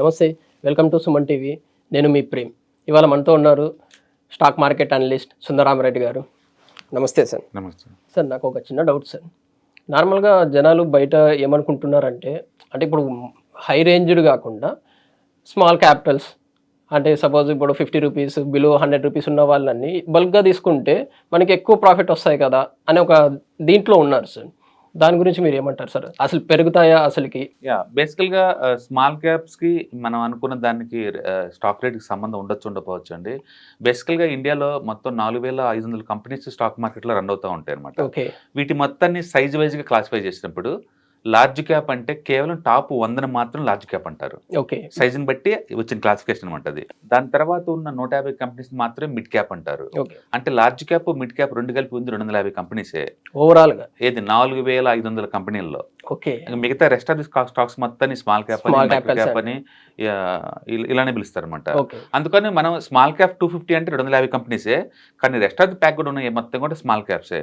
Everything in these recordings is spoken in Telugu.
నమస్తే. Welcome to Suman TV. నేను మీ ప్రేమ్. ఇవాళ మనతో ఉన్నారు స్టాక్ మార్కెట్ అనలిస్ట్ సుందరరామరెడ్డి గారు. నమస్తే సార్. నమస్తే సార్, నాకు ఒక చిన్న డౌట్ సార్. నార్మల్గా జనాలు బయట ఏమనుకుంటున్నారంటే, అంటే ఇప్పుడు హై రేంజ్డ్ కాకుండా స్మాల్ క్యాపిటల్స్, అంటే సపోజ్ ఇప్పుడు 50 రూపీస్ బిలో 100 రూపీస్ ఉన్న వాళ్ళని బల్క్గా తీసుకుంటే మనకి ఎక్కువ ప్రాఫిట్ వస్తాయి కదా అని ఒక దీంట్లో ఉన్నారు సార్. దాని గురించి మీరు ఏమంటారు సార్? అసలు పెరుగుతాయా అసలుకి? బేసికల్గా స్మాల్ క్యాప్స్కి మనం అనుకున్న దానికి స్టాక్ రేట్కి సంబంధం ఉండకపోవచ్చు అండి. బేసికల్గా ఇండియాలో మొత్తం 4,500 కంపెనీస్ స్టాక్ మార్కెట్లో రన్ అవుతూ ఉంటాయి అనమాట. ఓకే. వీటి మొత్తాన్ని సైజ్ వైజ్గా క్లాసిఫై చేసినప్పుడు లార్జ్ క్యాప్ అంటే కేవలం టాప్ 100 మాత్రం లార్జ్ క్యాప్ అంటారు. ఓకే. సైజుని బట్టి వచ్చిన క్లాసిఫికేషన్ అనమాట అది. దాని తర్వాత ఉన్న 150 కంపెనీస్ మాత్రమే మిడ్ క్యాప్ అంటారు. ఓకే. అంటే లార్జ్ క్యాప్ మిడ్ క్యాప్ రెండు కలిపి ఉంది 250 కంపెనీసే ఓవరాల్గా. ఏది 4,500 కంపెనీల్లో. ఓకే. మిగతా రెస్ట్ ఆఫ్ ది స్టాక్స్ మొత్తాన్ని స్మాల్ క్యాప్ అని మైక్రో క్యాప్ అని ఇలానే పిలుస్తారు అనమాట. అందుకని మనం స్మాల్ క్యాప్ 250 అంటే 250 కంపెనీసే, కానీ రెస్ట్ ఆఫ్ ది ప్యాక్ కూడా ఉన్న మొత్తం కూడా స్మాల్ క్యాప్సే.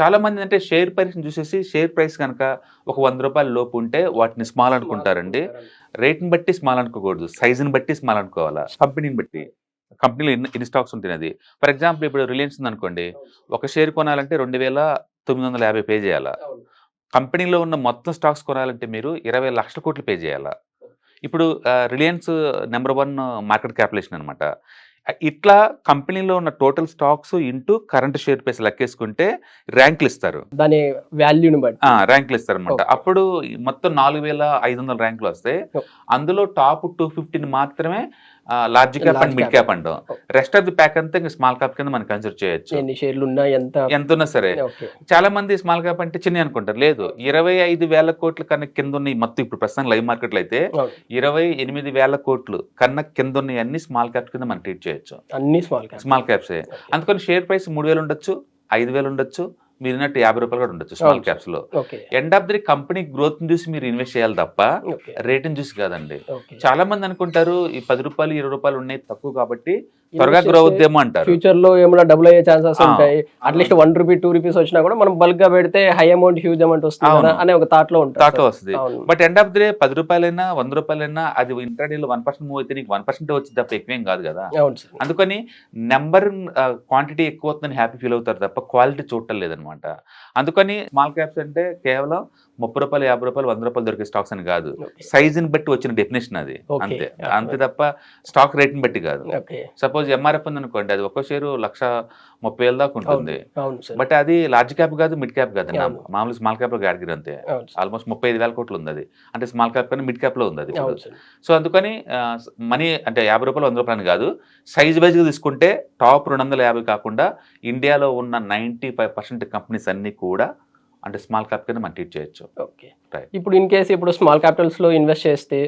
చాలా మంది అంటే షేర్ ప్రైస్ చూసేసి షేర్ ప్రైస్ కనుక ఒక 100 రూపాయల లోపు ఉంటే వాటిని స్మాల్ అనుకుంటారండి. రేట్ని బట్టి స్మాల్ అనుకోకూడదు, సైజుని బట్టి స్మాల్ అనుకోవాలా, కంపెనీని బట్టి. కంపెనీలో ఎన్ని స్టాక్స్ ఉంటాయి అది. ఫర్ ఎగ్జాంపుల్ ఇప్పుడు రిలయన్స్ ఉందనుకోండి, ఒక షేర్ కొనాలంటే 2,950 పే చేయాలా. కంపెనీలో ఉన్న మొత్తం స్టాక్స్ కొనాలంటే మీరు 20 లక్షల కోట్లు పే చేయాలా. ఇప్పుడు రిలయన్స్ నెంబర్ 1 మార్కెట్ క్యాపిటలైజేషన్ అనమాట. ఇట్లా కంపెనీలో ఉన్న total stocks into current share price లెక్కేసుకుంటే ర్యాంకులు ఇస్తారు. దాని వాల్యూని బట్టి ర్యాంకులు ఇస్తారు అనమాట. అప్పుడు మొత్తం 4,500 ర్యాంకులు వస్తాయి. అందులో టాప్ 250 మాత్రమే large cap and mid cap అంటాం. రెస్ట్ ఆఫ్ ది ప్యాక్ అంతా ఇంకా స్మాల్ క్యాప్ కింద మనం కన్సిడర్ చేయొచ్చు. ఎన్ని షేర్లు ఉన్నా ఎంత ఉన్నా సరే. చాలా మంది స్మాల్ క్యాప్ అంటే చిన్న అనుకుంటారు. లేదు, 25,000 కోట్ల కన్నా కింద ఉన్నాయి మొత్తం. ఇప్పుడు ప్రస్తుతం లైవ్ మార్కెట్లో అయితే 28,000 కోట్లు కన్నా కింద ఉన్నాయి అన్ని స్మాల్ క్యాప్ కింద మనం ట్రీట్ చేయొచ్చు. అన్ని స్మాల్ క్యాప్సే. అందుకని షేర్ ప్రైస్ 3,000 ఉండొచ్చు, 5,000 ఉండొచ్చు, మీరు 50 రూపాయలు కూడా ఉండొచ్చు స్మాల్ క్యాప్స్ లో. End of the company growth చూసి మీరు ఇన్వెస్ట్ చేయాలి తప్ప రేటుని చూసి కాదండి. చాలా మంది అనుకుంటారు ఈ 10 రూపాయలు 20 రూపాయలు ఉన్నాయి తక్కువ కాబట్టి త్వరగా గ్రో అవుద్దేమో అంటారు. ఫ్యూచర్ లో ఏమైనా డబుల్ అయ్యే ఛాన్సెస్ ఉంటాయి. అట్లీస్ట్ 1 రూపీ 2 రూపీస్ వచ్చినా కూడా మనం బల్క్ గా పెడితే హై అమౌంట్ హ్యూజ్ అమౌంట్ వస్తుంది అనే ఒక థాట్ లో వస్తుంది. But end of the day 10 రూపాయలైనా 100 రూపాయలైనా అది ఇంట్రాడేలో 1% మూవ్ అయితే నీకు 1% వచ్చింది తప్ప ఎక్కువేం కాదు కదా. అందుకని నెంబర్ క్వాంటిటీ ఎక్కువ అవుతుందని హ్యాపీ ఫీల్ అవుతారు తప్ప క్వాలిటీ చూడటం లేదనమాట. అందుకని స్మాల్ క్యాప్స్ అంటే కేవలం 30 రూపాయలు 50 రూపాయలు 100 రూపాయలు దొరికే స్టాక్స్ అని కాదు. సైజుని బట్టి వచ్చిన డెఫినేషన్ అది. అంతే తప్ప స్టాక్ రేట్ని బట్టి కాదు. సపోజ్ ఎంఆర్ఎఫ్ ఉంది అనుకోండి, అది ఒక్కో షేరు 1,30,000 దాకా ఉంటుంది. బట్ అది లార్జ్ క్యాప్ కాదు, మిడ్ క్యాప్ కాదు, మామూలు స్మాల్ క్యాప్ లో కేటగిరీ అంతే. ఆల్మోస్ట్ 35,000 కోట్లు ఉంది అది. అంటే స్మాల్ క్యాప్ కానీ మిడ్ క్యాప్ లో ఉంది అది. సో అందుకని మనీ అంటే 50 రూపాయలు 100 రూపాయలు అని కాదు, సైజ్ వైజ్గా తీసుకుంటే టాప్ 250 కాకుండా ఇండియాలో ఉన్న 95% కంపెనీస్ అన్ని కూడా అంటే స్మాల్ క్యాప్ కింద మనం ట్రీట్ చేయొచ్చు. ఇప్పుడు ఇన్ కేసు ఇప్పుడు స్మాల్ క్యాపిటల్స్ లో ఇన్వెస్ట్ చేస్తే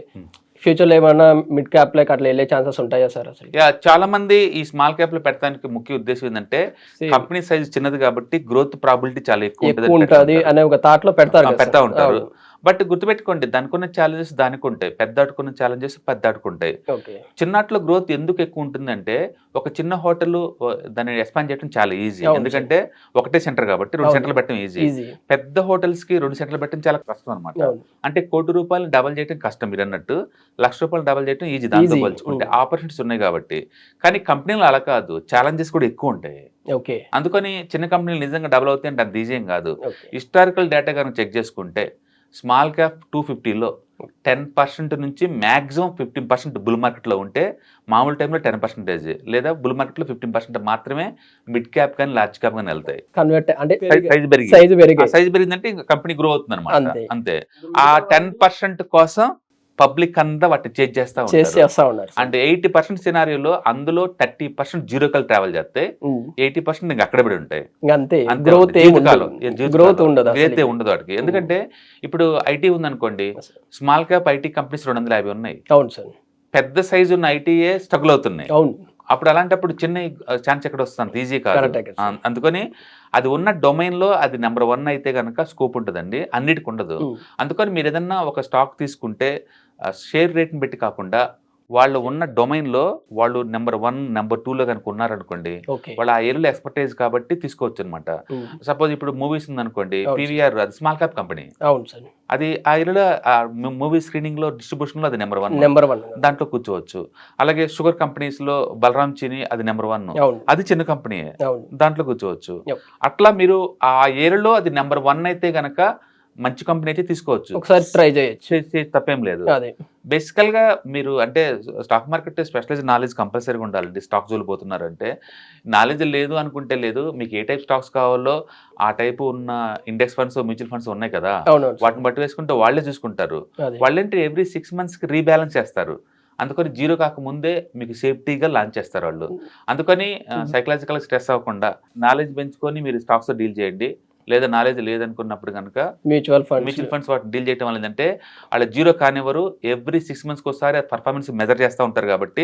ఫ్యూచర్ లో ఏమైనా మిడ్ క్యాప్ లైక్ అట్లా వెళ్ళే ఛాన్సెస్ ఉంటాయా సార్? అసలు చాలా మంది ఈ స్మాల్ క్యాప్ లో పెట్టడానికి ముఖ్య ఉద్దేశం ఏంటంటే కంపెనీ సైజ్ చిన్నది కాబట్టి గ్రోత్ ప్రాబిలిటీ చాలా ఎక్కువ ఉంటుంది అనే ఒక థాట్ లో పెడతా ఉంటారు. బట్ గుర్తుపెట్టుకోండి, దానికి ఉన్న ఛాలెంజెస్ దానికి ఉంటాయి, పెద్ద ఆడుకున్న ఛాలెంజెస్ పెద్ద ఆడుకుంటాయి. చిన్నట్లో గ్రోత్ ఎందుకు ఎక్కువ ఉంటుందంటే ఒక చిన్న హోటల్ దాన్ని ఎక్స్పాండ్ చేయడం చాలా ఈజీ, ఎందుకంటే ఒకటే సెంటర్ కాబట్టి 2 సెంటర్లు పెట్టడం ఈజీ. పెద్ద హోటల్స్ కి 2 సెంటర్లు పెట్టడం చాలా కష్టం అనమాట. అంటే 1 కోటి రూపాయలు డబల్ చేయడం కష్టం, మీరు అన్నట్టు 1,00,000 రూపాయలు డబల్ చేయడం ఈజీ దాంతో పోల్చుకుంటే. ఆపర్చునిటీస్ ఉన్నాయి కాబట్టి. కానీ కంపెనీలు అలా కాదు, ఛాలెంజెస్ కూడా ఎక్కువ ఉంటాయి. అందుకని చిన్న కంపెనీలు నిజంగా డబల్ అవుతాయి అంటే అంత ఈజీ ఏం కాదు. హిస్టారికల్ డేటా కనుక చెక్ చేసుకుంటే స్మాల్ క్యాప్ 250లో 10% నుంచి మ్యాక్సిమం 15% బుల్ మార్కెట్లో ఉంటే మామూలు టైంలో 10% లేదా బుల్ మార్కెట్లో 15% మాత్రమే మిడ్ క్యాప్ కానీ లార్జ్ క్యాప్ కానీ వెళ్తాయి. సైజ్ పెరిగిందంటే ఇంకా కంపెనీ గ్రో అవుతుంది అనమాట. అంతే. ఆ 10% కోసం పబ్లిక్ అంతా వాటిని చేంజ్ చేస్తా ఉన్నారు. అంటే 80% సినారియోలో అందులో 30% జీరో కల్ ట్రావెల్ చేస్తే 80% ఇంకా అక్కడ పడి ఉంటాయి. గ్రోత్ ఉండదు వాటికి. ఎందుకంటే ఇప్పుడు ఐటీ ఉందనుకోండి, స్మాల్ క్యాప్ ఐటీ కంపెనీస్ 250 ఉన్నాయి. పెద్ద సైజు ఉన్న ఐటీఏ స్ట్రగుల్ అవుతున్నాయి. అప్పుడు అలాంటప్పుడు చిన్న ఛాన్స్ ఎక్కడ వస్తుంది, ఈజీ కాదు. అందుకని అది ఉన్న డొమైన్ లో అది నెంబర్ 1 అయితే కనుక స్కోప్ ఉంటుందండి, అన్నిటికి ఉండదు. అందుకని మీరు ఏదన్నా ఒక స్టాక్ తీసుకుంటే షేర్ రేట్ని బట్టి కాకుండా వాళ్ళు ఉన్న డొమైన్ లో వాళ్ళు నెంబర్ 1 నెంబర్ 2 లో కనుక ఉన్నారనుకోండి, ఓకే. వాళ్ళు ఆ ఏరియాలో ఎక్స్పర్టైజ్ కాబట్టి తీసుకోవచ్చు అనమాట. సపోజ్ ఇప్పుడు మూవీస్ ఉందనుకోండి, పీవీఆర్ అది స్మాల్ క్యాప్ కంపెనీ, అవును సార్, అది ఆ ఏరియాలో మూవీ స్క్రీనింగ్ లో డిస్ట్రిబ్యూషన్ లో అది నెంబర్ 1 దాంట్లో కూర్చోవచ్చు. అలాగే షుగర్ కంపెనీస్ లో బలరాం చీని అది నెంబర్ 1, అది చిన్న కంపెనీ, దాంట్లో కూర్చోవచ్చు. అట్లా మీరు ఆ ఏరియాలో అది నెంబర్ 1 అయితే గనక మంచి కంపెనీ అయితే తీసుకోవచ్చు, ఒకసారి ట్రై చేయొచ్చు, తప్పేం లేదు. బేసికల్ గా మీరు అంటే స్టాక్ మార్కెట్ స్పెషలైజ్ నాలెడ్జ్ కంపల్సరీగా ఉండాలండి. స్టాక్ జోలు పోతున్నారంటే నాలెడ్జ్ లేదు అనుకుంటే లేదు, మీకు ఏ టైప్ స్టాక్స్ కావాలో ఆ టైపు ఉన్న ఇండెక్స్ ఫండ్స్ మ్యూచువల్ ఫండ్స్ ఉన్నాయి కదా, వాటిని బట్టి వేసుకుంటే వాళ్ళే చూసుకుంటారు. వాళ్ళేంటి ఎవ్రీ 6 months రీబ్యాలెన్స్ చేస్తారు. అందుకని జీరో కాకముందే మీకు సేఫ్టీగా లాంచ్ చేస్తారు వాళ్ళు. అందుకని సైకలాజికల్ స్ట్రెస్ అవ్వకుండా నాలెడ్జ్ పెంచుకొని మీరు స్టాక్స్ డీల్ చేయండి. లేదా నాలెడ్జ్ లేదనుకున్నప్పుడు కనుక మ్యూచువల్ ఫండ్స్ వాటిని డీల్ చేయడం వల్ల ఏంటంటే వాళ్ళ జీరో కానివ్వరు, ఎవ్రీ 6 months ఒకసారి పర్ఫార్మెన్స్ మెజర్ చేస్తూ ఉంటారు కాబట్టి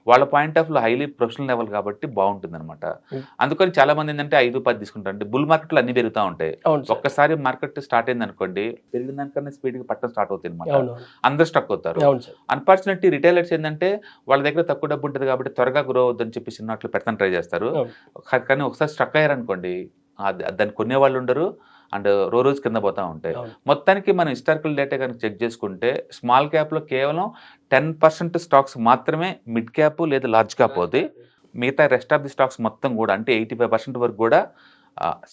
వాళ్ళ పాయింట్ ఆఫ్ లో హైలీ ప్రొఫెషనల్ లెవెల్ కాబట్టి బాగుంటుంది అనమాట. అందుకని చాలా మంది ఏంటంటే 5-10 తీసుకుంటారు. అంటే బుల్ మార్కెట్ లో అన్ని పెరుగుతూ ఉంటాయి. ఒక్కసారి మార్కెట్ స్టార్ట్ అయింది అనుకోండి, పెరిగిన దానికన్నా స్పీడ్ గా పట్టడం స్టార్ట్ అవుతుంది అనమాట, అందరూ స్టక్ అవుతారు. అన్ఫార్చునేట్లీ రిటైలర్స్ ఏంటంటే వాళ్ళ దగ్గర తక్కువ డబ్బు ఉంటుంది కాబట్టి త్వరగా గ్రో అవుతుందని చెప్పి చిన్నట్లు పెట్టడానికి ట్రై చేస్తారు. కానీ ఒకసారి స్టక్ అయ్యారనుకోండి, దాన్ని కొనేవాళ్ళు ఉండరు అండ్ రోజు కింద పోతూ ఉంటాయి. మొత్తానికి మనం హిస్టారికల్ డేటా కనుక చెక్ చేసుకుంటే స్మాల్ క్యాప్లో కేవలం 10% స్టాక్స్ మాత్రమే మిడ్ క్యాప్ లేదా లార్జ్ క్యాప్ అవుతాయి. మిగతా రెస్ట్ ఆఫ్ ది స్టాక్స్ మొత్తం కూడా అంటే 85% వరకు కూడా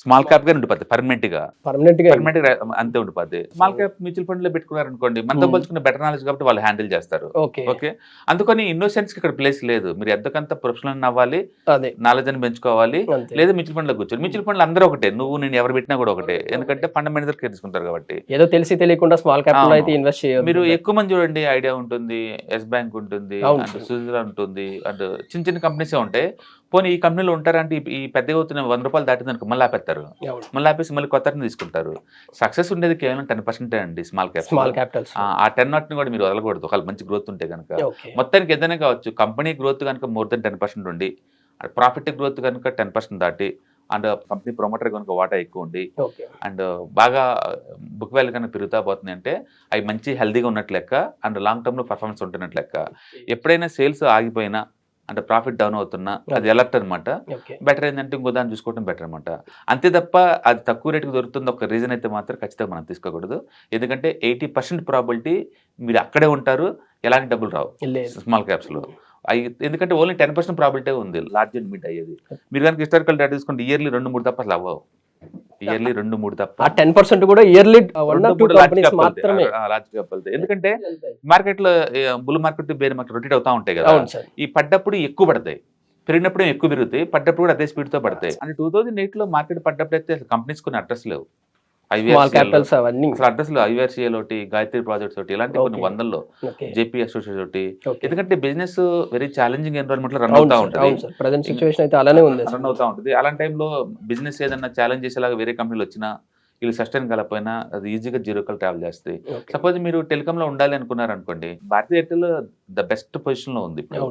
స్మాల్ క్యాప్ గా ఉండిపోద్ది, పర్మనెంట్ గా అంతే ఉండిపోద్ది. స్మాల్ క్యాప్ మ్యూచువల్ ఫండ్ లో పెట్టుకున్నారనుకోండి, మనతో పోల్చుకున్న బెటర్ నాలెడ్జ్ కాబట్టి వాళ్ళు హ్యాండిల్ చేస్తారు. ఓకే, అందుకని ఇన్నోసెన్స్ ఇక్కడ ప్లేస్ లేదు. మీరు ఎంతకంత ప్రొఫెషనల్ అవ్వాలి, నాలెడ్జ్ అని పెంచుకోవాలి, లేదా మ్యూచువల్ ఫండ్ లో కూర్చోండి. మ్యూచువల్ ఫండ్ అందరూ ఒకటే, నువ్వు నేను ఎవరు పెట్టినా కూడా ఒకటే, ఎందుకంటే ఫండమెంటల్ కేర్ తీసుకుంటారు కాబట్టి. ఏదో తెలిసి తెలియకుండా స్మాల్ క్యాప్ లో అయితే ఇన్వెస్ట్ చేయాలి. మీరు ఎక్కువ మంది చూడండి, ఐడియా ఉంటుంది, ఎస్ బ్యాంక్ ఉంటుంది, అండ్ సుజులా ఉంటుంది, అండ్ చిన్న చిన్న కంపెనీస్ ఉంటాయి. పోనీ ఈ కంపెనీలో ఉంటారంటే ఈ పెద్దగా అవుతున్న 100 రూపాయలు దాటిందనుకో మళ్ళీ ఆపేస్తారు, మళ్ళీ ఆపేసి మళ్ళీ కొత్త తీసుకుంటారు. సక్సెస్ ఉండేది కేవలం 10% అండి స్మాల్ క్యాపిటల్స్. ఆ 10% కూడా మీరు వదలకూడదు ఒకవేళ మంచి గ్రోత్ ఉంటే కనుక. మొత్తానికి ఏదైనా కావచ్చు, కంపెనీ గ్రోత్ కనుక మోర్ దెన్ 10% ఉండి, ప్రాఫిట్ గ్రోత్ కనుక 10% దాటి, అండ్ కంపెనీ ప్రమోటర్ కనుక వాటా ఎక్కువ ఉండి, అండ్ బాగా బుక్ వాల్యూ కనుక పెరుగుతా పోతుంది అంటే అవి మంచి హెల్దీగా ఉన్నట్లు లెక్క, అండ్ లాంగ్ టర్మ్ లో పర్ఫార్మెన్స్ ఉంటున్నట్లు లెక్క. ఎప్పుడైనా సేల్స్ ఆగిపోయినా అంటే ప్రాఫిట్ డౌన్ అవుతున్నా అది ఎలర్ట్ అనమాట. బెటర్ ఏంటంటే ఇంకో దాన్ని చూసుకోవడం బెటర్ అనమాట. అంతే తప్ప అది తక్కువ రేటుకి దొరుకుతుంది ఒక రీజన్ అయితే మాత్రం ఖచ్చితంగా మనం తీసుకోకూడదు. ఎందుకంటే 80% ప్రాబిలిటీ మీరు అక్కడే ఉంటారు, ఎలాంటి డబ్బులు రావు స్మాల్ క్యాప్స్ లో. ఎందుకంటే ఓన్లీ 10% ప్రాబిలిటీ ఉంది లార్జ్ అండ్ మిడ్ అయ్యేది. మీరు కనుక హిస్టారికల్ డేటా తీసుకుంటే ఇయర్లీ 2-3 తప్ప అసలు అవ్వవు. ఇయర్లీ 2-3 తప్ప 10% కూడా ఇయర్లీ ఎందుకంటే మార్కెట్ లో bull market bear market rotate అవుతా ఉంటాయి కదా, ఈ పడ్డప్పుడు ఎక్కువ పడతాయి, పెరిగినప్పుడు ఎక్కువ పెరుగుతాయి, పడ్డప్పుడు కూడా అదే స్పీడ్ తో పడతాయి. అంటే 2008 లో మార్కెట్ పడ్డప్పుడు అయితే కంపెనీస్ కొన్ని అడ్రస్ లేవు, అడ్రస్ లో ఐవీఆర్సీఎల్ ఒకటి, గాయత్రి ప్రాజెక్ట్స్ ఒకటి, ఇలాంటి కొన్ని వందల్లో, జేపీ అసోసియేట్స్ ఒకటి. ఎందుకంటే బిజినెస్ వెరీ ఛాలెంజింగ్ ఎన్విరాన్మెంట్ లో రన్ అవుతా ఉంటుంది. అలాంటి టైంలో బిజినెస్ ఏదన్నా ఛాలెంజ్ చేసేలాగా వేరే కంపెనీలు వచ్చినా వీళ్ళు సస్టైన్ కలపైనా అది ఈజీగా జీరో కల్ ట్రావెల్ చేస్తాయి. సపోజ్ మీరు టెలికామ్ లో ఉండాలి అనుకున్నారు అనుకోండి, భారతీయ ఎయిర్టెల్ ద బెస్ట్ పొజిషన్ లో ఉంది ఇప్పుడు,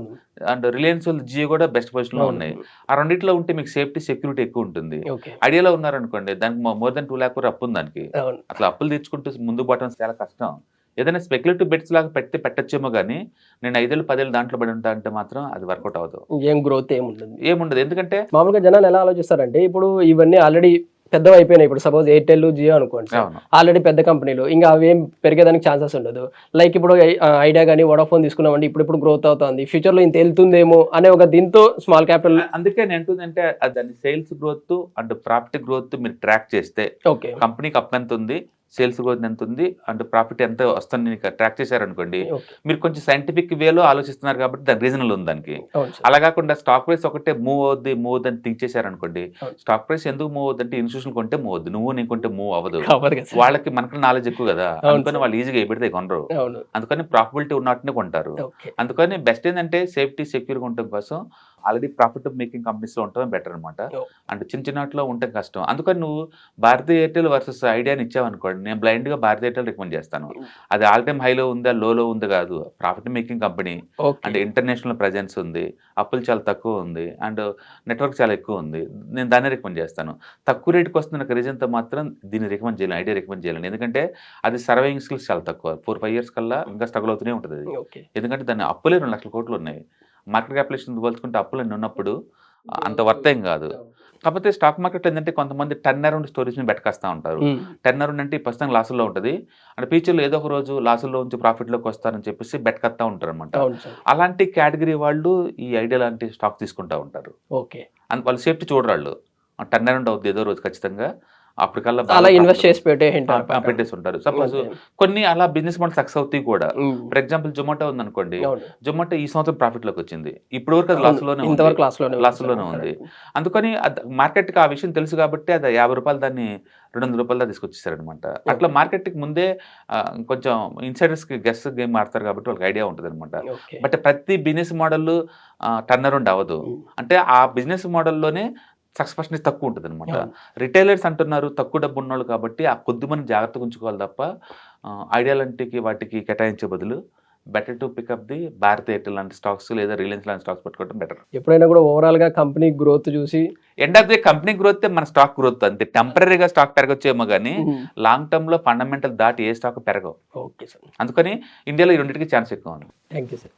అండ్ రిలయన్స్ జియో కూడా బెస్ట్ పొజిషన్ లో ఉన్నాయి. ఆ రెండింటిలో ఉంటే మీకు సేఫ్టీ సెక్యూరిటీ ఎక్కువ ఉంటుంది. ఐడియాలో ఉన్నారనుకోండి, దానికి మోర్ దెన్ 2 lakh అప్పు ఉంది దానికి, అట్లా అప్పులు తెచ్చుకుంటూ ముందుకు పోవడం చాలా కష్టం. ఏదైనా స్పెక్యులేటివ్ బెట్స్ లాగా పెట్టచ్చేమో కానీ నేను 5 ఏళ్ళు 10 ఏళ్ళు దాంట్లో పడి ఉంటా అంటే మాత్రం అది వర్కౌట్ అవ్వదు, ఏం గ్రోత్ ఏముండదు. ఎందుకంటే మామూలుగా జనాలు ఎలా ఆలోచిస్తారంటే, ఇప్పుడు ఇవన్నీ ఆల్రెడీ పెద్దవి అయిపోయినాయి. ఇప్పుడు సపోజ్ ఎయిర్టెల్, జియో అనుకోండి, ఆల్రెడీ పెద్ద కంపెనీలు, ఇంకా అవేం పెరిగేదానికి ఛాన్సెస్ ఉండదు. లైక్ ఇప్పుడు ఐడియా కానీ వోడాఫోన్ తీసుకున్నామండి, ఇప్పుడు గ్రోత్ అవుతుంది, ఫ్యూచర్ లో ఇంత వెళ్తుందేమో అనే ఒక దీంతో స్మాల్ క్యాపిటల్. అందుకే నేను ఏంటంటే దాని sales growth and profit growth మీరు ట్రాక్ చేస్తే కంపెనీకి అప్ ఎంత ఉంది, సేల్స్ గ్రోత్ ఎంత ఉంది, అండ్ ప్రాఫిట్ ఎంత వస్తుంది ట్రాక్ చేశారనుకోండి, మీరు కొంచెం సైంటిఫిక్ వేలో ఆలోచిస్తున్నారు కాబట్టి దాని రీజనల్ ఉంది దానికి. అలా కాకుండా స్టాక్ ప్రైస్ ఒకటే మూవ్ అవుద్ది అని థింక్ చేశారనుకోండి, స్టాక్ ప్రైస్ ఎందుకు మూవ్ అవుద్ది అంటే ఇన్స్టిట్యూషన్ కొంటే మూవ్ అవుద్ది, నువ్వు నేను కొంటే మూవ్ అవ్వదు. వాళ్ళకి మనకు నాలెడ్జ్ ఎక్కువ కదా, అందుకని వాళ్ళు ఈజీగా పెడితే కొనరు, అందుకని ప్రాఫిబిలిటీ ఉన్నట్టునే కొంటారు. అందుకని బెస్ట్ ఏంటంటే సేఫ్టీ సెక్యూర్గా ఉండటం కోసం ఆల్రెడీ ప్రాఫిట్ మేకింగ్ కంపెనీస్ లో ఉండటం బెటర్ అనమాట. Oh. అంటే చిన్న చిన్నట్లో ఉంటే కష్టం. అందుకని నువ్వు భారతీ ఎయిర్టెల్ వర్సెస్ ఐడియాని ఇచ్చావనుకోండి, నేను బ్లైండ్ గా భారతీ ఎయిర్టెల్ రికమెండ్ చేస్తాను. అది ఆల్ టైమ్ హైలో ఉందా లోలో ఉంది కాదు, profit making company and international presence ఉంది, అప్పులు చాలా తక్కువ ఉంది అండ్ నెట్వర్క్ చాలా ఎక్కువ ఉంది. నేను దాన్ని రికమెండ్ చేస్తాను. తక్కువ రేటుకి వస్తున్న ఒక రీజన్తో మాత్రం దీన్ని రికమెండ్ చేయాలి, ఐడియా రికమెండ్ చేయాలి. ఎందుకంటే అది సర్వైవింగ్ స్కిల్స్ చాలా తక్కువ, 4-5 years కల్లా ఇంకా స్ట్రగుల్ అవుతూనే ఉంటుంది అది. ఎందుకంటే దాని అప్పులే 2 లక్షల కోట్లు ఉన్నాయి. మార్కెట్ క్యాపిటలైజేషన్ పోల్చుకుంటే అప్పులన్నీ ఉన్నప్పుడు అంత వర్త్ ఏం కాదు. కాకపోతే స్టాక్ మార్కెట్ ఏంటంటే కొంతమంది టర్న్ అరౌండ్ స్టోరీస్ని బెట్టకేస్తూ ఉంటారు. టర్న్ అరౌండ్ అంటే ప్రస్తుతం లాసుల్లో ఉంటుంది అంటే ఫ్యూచర్లో ఏదో ఒక రోజు లాసుల్లో నుంచి ప్రాఫిట్లోకి వస్తారని చెప్పేసి బెట్టకత్తా ఉంటారు అనమాట. అలాంటి కేటగిరీ వాళ్ళు ఈ ఐడియా లాంటి స్టాక్ తీసుకుంటూ ఉంటారు. ఓకే, వాళ్ళు సేఫ్టీ చూడరు, వాళ్ళు టర్న్ అరౌండ్ అవుతుంది ఏదో రోజు ఖచ్చితంగా, అప్పటికల్లా అలా ఇన్వెస్ట్ చేసి పెట్టేసి ఉంటారు. సపోజ్ కొన్ని అలా బిజినెస్ మోడల్ సక్సెస్ అవుతాయి కూడా. ఫర్ ఎగ్జాంపుల్ జొమాటో ఉంది అనుకోండి, జొమాటో ఈ సంవత్సరం ప్రాఫిట్ లోకి వచ్చింది, ఇప్పటి వరకు అది లాస్లోనే ఉంది. అందుకని మార్కెట్కి ఆ విషయం తెలుసు కాబట్టి అది 50 రూపాయలు దాన్ని 200 రూపాయలు దాకా తీసుకొచ్చేసారనమాట. అట్లా మార్కెట్కి ముందే కొంచెం ఇన్సైడర్స్ కి గెస్ గేమ్ ఆడతారు కాబట్టి వాళ్ళకి ఐడియా ఉంటుంది అనమాట. బట్ ప్రతి బిజినెస్ మోడల్ టర్న్ అరౌండ్ అవ్వదు. అంటే ఆ బిజినెస్ మోడల్లోనే సక్సెస్ పర్సెంటేజ్ తక్కువ ఉంటుంది అనమాట. రిటైలర్స్ అంటున్నారు తక్కువ డబ్బు ఉన్నోళ్ళు కాబట్టి ఆ కొద్ది మంది జాగ్రత్తగా ఉంచుకోవాలి తప్ప ఐడియా లాంటికి వాటికి కేటాయించే బదులు better to pick up the Bharat Airtel లాంటి స్టాక్స్ లేదా రిలయన్స్ లాంటి స్టాక్స్ పెట్టుకోవడం బెటర్. ఎప్పుడైనా కూడా ఓవరాల్ గా కంపెనీ గ్రోత్ చూసి end of the company growth మన స్టాక్ గ్రోత్ అంతే. టెంపరీగా స్టాక్ పెరగొచ్చేమో కానీ లాంగ్ టర్మ్ లో ఫండమెంటల్ దాటి ఏ స్టాక్ పెరగవు. ఓకే సార్, అందుకని ఇండియాలో ఈ రెండింటికి ఛాన్స్ ఎక్కువ ఉంది. Thank you sir.